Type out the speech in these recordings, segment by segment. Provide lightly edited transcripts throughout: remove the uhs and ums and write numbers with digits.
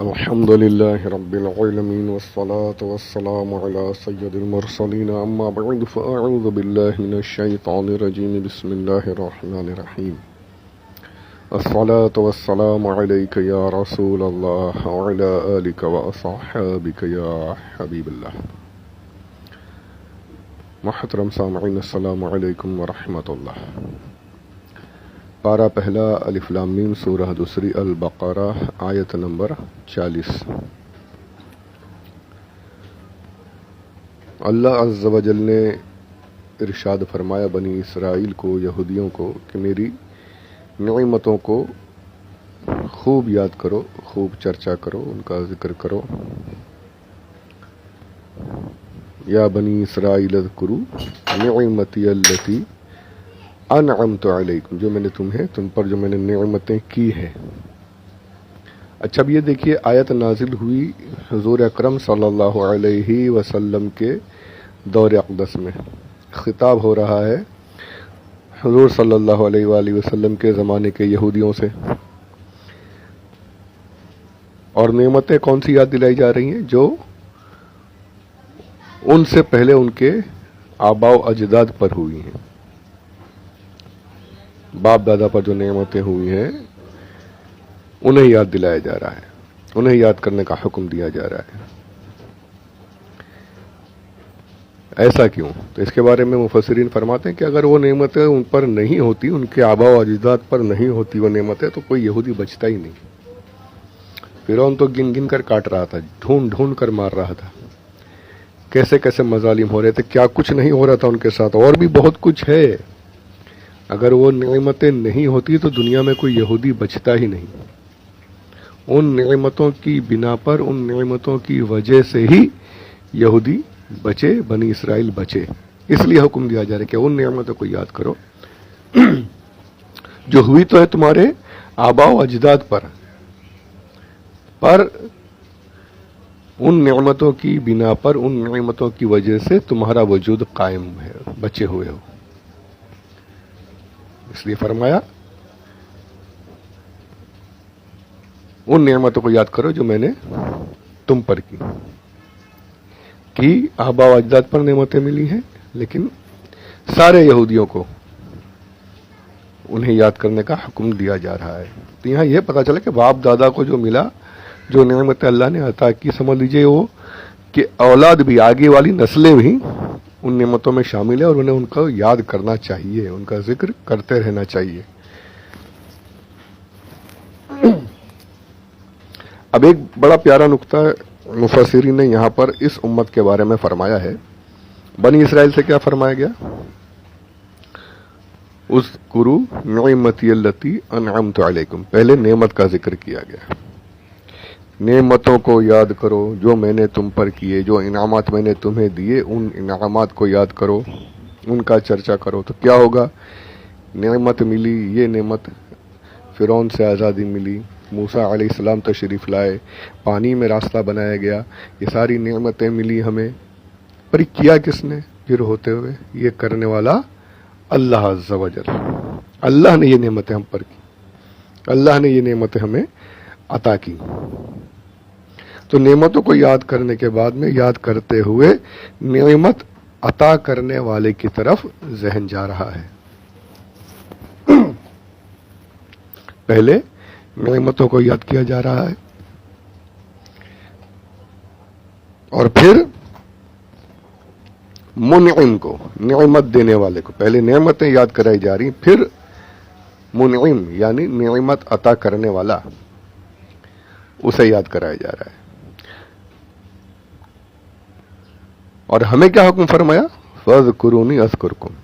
الحمد لله رب العالمين والصلاة والسلام على سيد المرسلين أما بعد فأعوذ بالله من الشيطان الرجيم بسم الله الرحمن الرحيم الصلاة والسلام عليك يا رسول الله وعلى آلك وأصحابك يا حبيب الله. محترم سامعین السلام علیکم ورحمۃ اللہ. پارہ پہلا الف لام میم سورہ دوسری البقرہ آیت نمبر 40. اللہ عز و جل نے ارشاد فرمایا بنی اسرائیل کو، یہودیوں کو، کہ میری نعمتوں کو خوب یاد کرو، خوب چرچا کرو، ان کا ذکر کرو. یا بنی اسرائیل اذکروا نعمتی التی انعمت علیکم، جو میں نے تم پر جو میں نے نعمتیں کی ہیں. اچھا اب یہ دیکھیے آیت نازل ہوئی حضور اکرم صلی اللہ علیہ وسلم کے دور اقدس میں. خطاب ہو رہا ہے حضور صلی اللہ علیہ وآلہ وسلم کے زمانے کے یہودیوں سے، اور نعمتیں کون سی یاد دلائی جا رہی ہیں؟ جو ان سے پہلے ان کے آباء و اجداد پر ہوئی ہیں، باپ دادا پر جو نعمتیں ہوئی ہیں انہیں یاد دلایا جا رہا ہے، انہیں یاد کرنے کا حکم دیا جا رہا ہے. ایسا کیوں؟ تو اس کے بارے میں مفسرین فرماتے ہیں کہ اگر وہ نعمتیں ان پر نہیں ہوتی، ان کے آباء و اجداد پر نہیں ہوتی وہ نعمتیں، تو کوئی یہودی بچتا ہی نہیں. فرعون تو گن گن کر کاٹ رہا تھا، ڈھونڈ ڈھونڈ کر مار رہا تھا. کیسے کیسے مظالم ہو رہے تھے، کیا کچھ نہیں ہو رہا تھا ان کے ساتھ، اور بھی بہت کچھ ہے. اگر وہ نعمتیں نہیں ہوتی تو دنیا میں کوئی یہودی بچتا ہی نہیں. ان نعمتوں کی بنا پر، ان نعمتوں کی وجہ سے ہی یہودی بچے، بنی اسرائیل بچے. اس لیے حکم دیا جا رہا ہے کہ ان نعمتوں کو یاد کرو جو ہوئی تو ہے تمہارے آباء و اجداد پر ان نعمتوں کی بنا پر، ان نعمتوں کی وجہ سے تمہارا وجود قائم ہے، بچے ہوئے ہو. اس لیے فرمایا ان نعمتوں کو یاد کرو جو میں نے تم پر کی. آباء و اجداد پر نعمتیں ملی ہیں، لیکن سارے یہودیوں کو انہیں یاد کرنے کا حکم دیا جا رہا ہے. تو یہاں یہ پتا چلا کہ باپ دادا کو جو ملا، جو نعمت اللہ نے عطا کی، سمجھ لیجئے وہ کہ اولاد بھی، آگے والی نسلیں بھی ان نعمتوں میں شامل ہے، اور انہیں ان کو یاد کرنا چاہیے، ان کا ذکر کرتے رہنا چاہیے. اب ایک بڑا پیارا نقطہ مفسرین نے یہاں پر اس امت کے بارے میں فرمایا ہے. بنی اسرائیل سے کیا فرمایا گیا؟ اذکروا نعمتی التی انعمت علیکم. پہلے نعمت کا ذکر کیا گیا. نعمتوں کو یاد کرو جو میں نے تم پر کیے، جو انعامات میں نے تمہیں دیے، ان انعامات کو یاد کرو، ان کا چرچا کرو. تو کیا ہوگا؟ نعمت ملی، یہ نعمت فرعون سے آزادی ملی، موسیٰ علیہ السلام تشریف لائے، پانی میں راستہ بنایا گیا، یہ ساری نعمتیں ملی ہمیں. پر یہ کیا کس نے؟ پھر ہوتے ہوئے یہ کرنے والا اللہ عز و جل. اللہ نے یہ نعمتیں ہم پر کی، اللہ نے یہ نعمتیں ہمیں عطا کی. تو نعمتوں کو یاد کرنے کے بعد میں، یاد کرتے ہوئے نعمت عطا کرنے والے کی طرف ذہن جا رہا ہے. پہلے نعمتوں کو یاد کیا جا رہا ہے، اور پھر منعم کو، نعمت دینے والے کو. پہلے نعمتیں یاد کرائی جا رہی، پھر منعم یعنی نعمت عطا کرنے والا، اسے یاد کرایا جا رہا ہے. اور ہمیں کیا حکم فرمایا؟ فاذکرونی اذکرکم.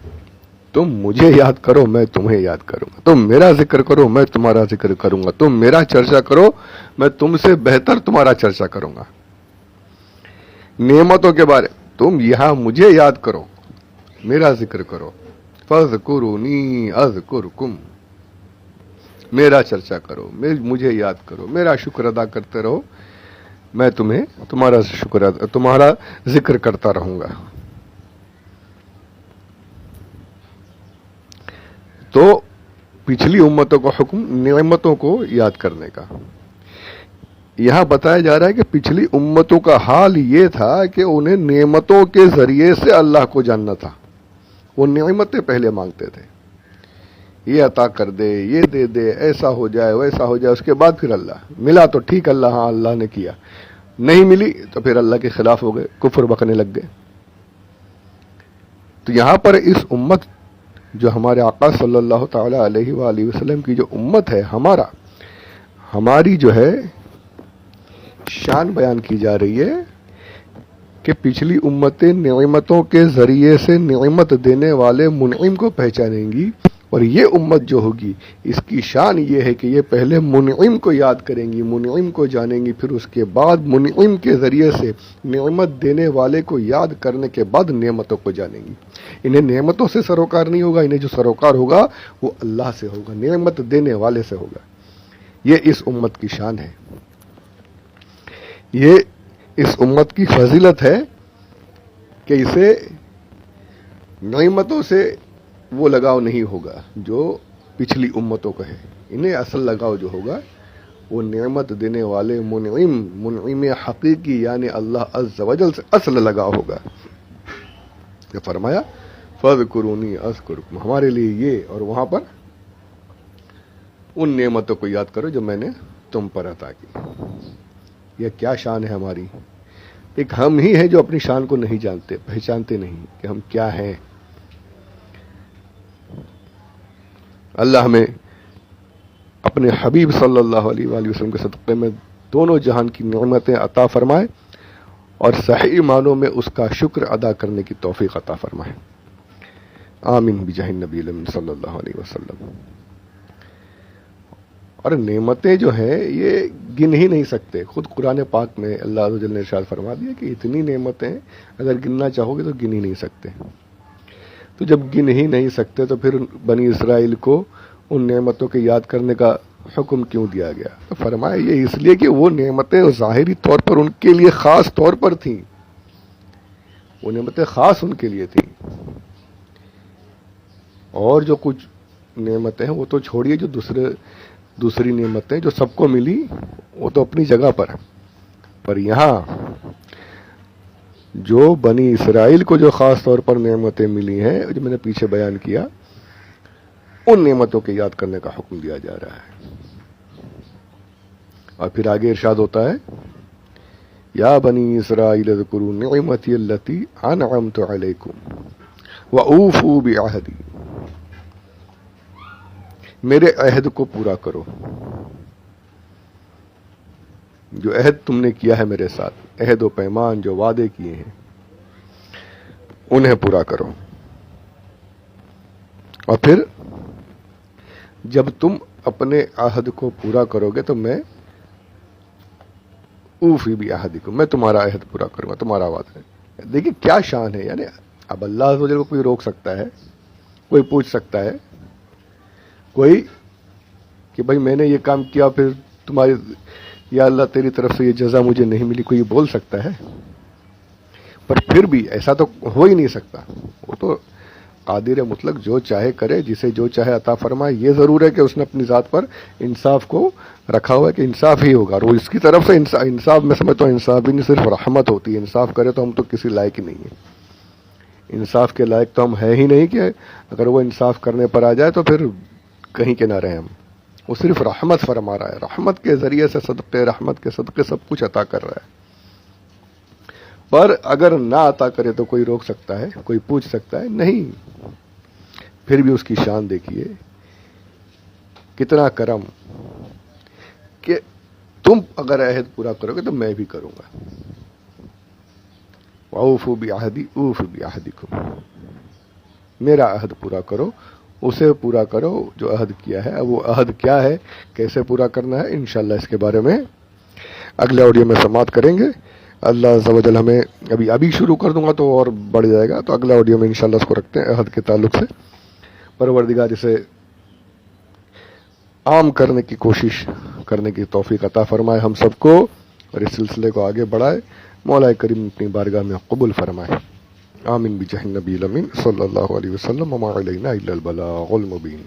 تم مجھے یاد کرو، میں تمہیں یاد کروں گا. تم میرا ذکر کرو، میں تمہارا ذکر کروں گا. تم میرا چرچا کرو، میں تم سے بہتر تمہارا چرچا کروں گا. نعمتوں کے بارے تم یہاں مجھے یاد کرو، میرا ذکر کرو. فاذکرونی اذکرکم. میرا چرچا کرو، مجھے یاد کرو، میرا شکر ادا کرتے رہو، میں تمہیں تمہارا ذکر کرتا رہوں گا. تو پچھلی امتوں کو حکم نعمتوں کو یاد کرنے کا. یہاں بتایا جا رہا ہے کہ پچھلی امتوں کا حال یہ تھا کہ انہیں نعمتوں کے ذریعے سے اللہ کو جاننا تھا. وہ نعمتیں پہلے مانگتے تھے, یہ عطا کر دے, یہ دے دے, ایسا ہو جائے ویسا ہو جائے. اس کے بعد پھر اللہ ملا تو ٹھیک, اللہ ہاں اللہ نے کیا, نہیں ملی تو پھر اللہ کے خلاف ہو گئے, کفر بکنے لگ گئے. تو یہاں پر اس امت جو ہمارے آقا صلی اللہ تعالی علیہ وآلہ وسلم کی جو امت ہے, ہماری جو ہے شان بیان کی جا رہی ہے کہ پچھلی امتیں نعمتوں کے ذریعے سے نعمت دینے والے منعم کو پہچانیں گی, اور یہ امت جو ہوگی اس کی شان یہ ہے کہ یہ پہلے منعم کو یاد کریں گی, منعم کو جانیں گی, پھر اس کے بعد منعم کے ذریعے سے نعمت دینے والے کو یاد کرنے کے بعد نعمتوں کو جانیں گی. انہیں نعمتوں سے سروکار نہیں ہوگا, انہیں جو سروکار ہوگا وہ اللہ سے ہوگا, نعمت دینے والے سے ہوگا. یہ اس امت کی شان ہے, یہ اس امت کی فضیلت ہے کہ اسے نعمتوں سے وہ لگاؤ نہیں ہوگا جو پچھلی امتوں کا ہے. انہیں اصل لگاؤ جو ہوگا وہ نعمت دینے والے منعم حقیقی یعنی اللہ عز و جل سے اصل لگاؤ ہوگا. کہ فرمایا فاذکرونی اذکرکم, ہمارے لیے یہ, اور وہاں پر ان نعمتوں کو یاد کرو جو میں نے تم پر عطا کی. یہ کیا شان ہے ہماری. ایک ہم ہی ہیں جو اپنی شان کو نہیں جانتے, پہچانتے نہیں کہ ہم کیا ہیں. اللہ ہمیں اپنے حبیب صلی اللہ علیہ وآلہ وسلم کے صدقے میں دونوں جہان کی نعمتیں عطا فرمائے, اور صحیح معنوں میں اس کا شکر ادا کرنے کی توفیق عطا فرمائے. آمین بجاہ النبی صلی اللہ علیہ وسلم. اور نعمتیں جو ہیں یہ گن ہی نہیں سکتے. خود قرآن پاک میں اللہ عز و جل نے ارشاد فرما دیا کہ اتنی نعمتیں اگر گننا چاہو گے تو گن ہی نہیں سکتے. تو جب گن ہی نہیں سکتے تو پھر بنی اسرائیل کو ان نعمتوں کے یاد کرنے کا حکم کیوں دیا گیا؟ تو فرمایا یہ اس لیے کہ وہ نعمتیں ظاہری طور پر ان کے لیے خاص طور پر تھیں, وہ نعمتیں خاص ان کے لیے تھیں. اور جو کچھ نعمتیں ہیں وہ تو چھوڑیے, جو دوسری نعمتیں جو سب کو ملی وہ تو اپنی جگہ پر یہاں جو بنی اسرائیل کو جو خاص طور پر نعمتیں ملی ہیں جو میں نے پیچھے بیان کیا, ان نعمتوں کے یاد کرنے کا حکم دیا جا رہا ہے. اور پھر آگے ارشاد ہوتا ہے یا بنی اسرائیل اذکروا نعمتی التی انعمت علیکم واوفوا بعہدی, میرے عہد کو پورا کرو, جو عہد تم نے کیا ہے میرے ساتھ, عہد و پیمان جو وعدے کیے ہیں انہیں پورا کرو. اور پھر جب تم اپنے عہد کو پورا کرو گے تو میں اوفی بعہدکم, میں تمہارا عہد پورا کروں گا, تمہارا وعدہ ہے. دیکھیں کیا شان ہے. یعنی اب اللہ عز و جل کو کوئی روک سکتا ہے, کوئی پوچھ سکتا ہے, کوئی کہ بھائی میں نے یہ کام کیا پھر تمہاری یا اللہ تیری طرف سے یہ جزا مجھے نہیں ملی, کوئی بول سکتا ہے؟ پر پھر بھی ایسا تو ہو ہی نہیں سکتا. وہ تو قادر مطلق جو چاہے کرے, جسے جو چاہے عطا فرمائے. یہ ضرور ہے کہ اس نے اپنی ذات پر انصاف کو رکھا ہوا ہے کہ انصاف ہی ہوگا, اور وہ اس کی طرف سے انصاف میں سمجھتا ہوں انصاف بھی نہیں صرف رحمت ہوتی ہے. انصاف کرے تو ہم تو کسی لائق ہی نہیں ہیں, انصاف کے لائق تو ہم ہے ہی نہیں کہ اگر وہ انصاف کرنے پر آ جائے تو پھر کہیں کے نہ رہے ہم. وہ صرف رحمت فرما رہا ہے, رحمت کے ذریعے سے صدقے, رحمت کے صدقے سب کچھ عطا کر رہا ہے. پر اگر نہ عطا کرے تو کوئی روک سکتا ہے, کوئی پوچھ سکتا ہے؟ نہیں. پھر بھی اس کی شان دیکھیے, کتنا کرم کہ تم اگر عہد پورا کرو گے تو میں بھی کروں گا. وَأَوْفُوا بِعَهْدِي أُوفِ بِعَهْدِكُمْ, میرا عہد پورا کرو, اسے پورا کرو جو عہد کیا ہے. اب وہ عہد کیا ہے, کیسے پورا کرنا ہے, انشاءاللہ اس کے بارے میں اگلے آڈیو میں سماعت کریں گے. اللہ عز و جل ہمیں ابھی شروع کر دوں گا تو اور بڑھ جائے گا, تو اگلا آڈیو میں انشاءاللہ اس کو رکھتے ہیں عہد کے تعلق سے. پروردگار اسے عام کرنے کی کوشش کرنے کی توفیق عطا فرمائے ہم سب کو, اور اس سلسلے کو آگے بڑھائے. مولا کریم اپنی بارگاہ میں قبول فرمائے. آمین بجاہ النبی الامین صلی اللہ علیہ وسلم. وما علینا الا البلاغ المبین.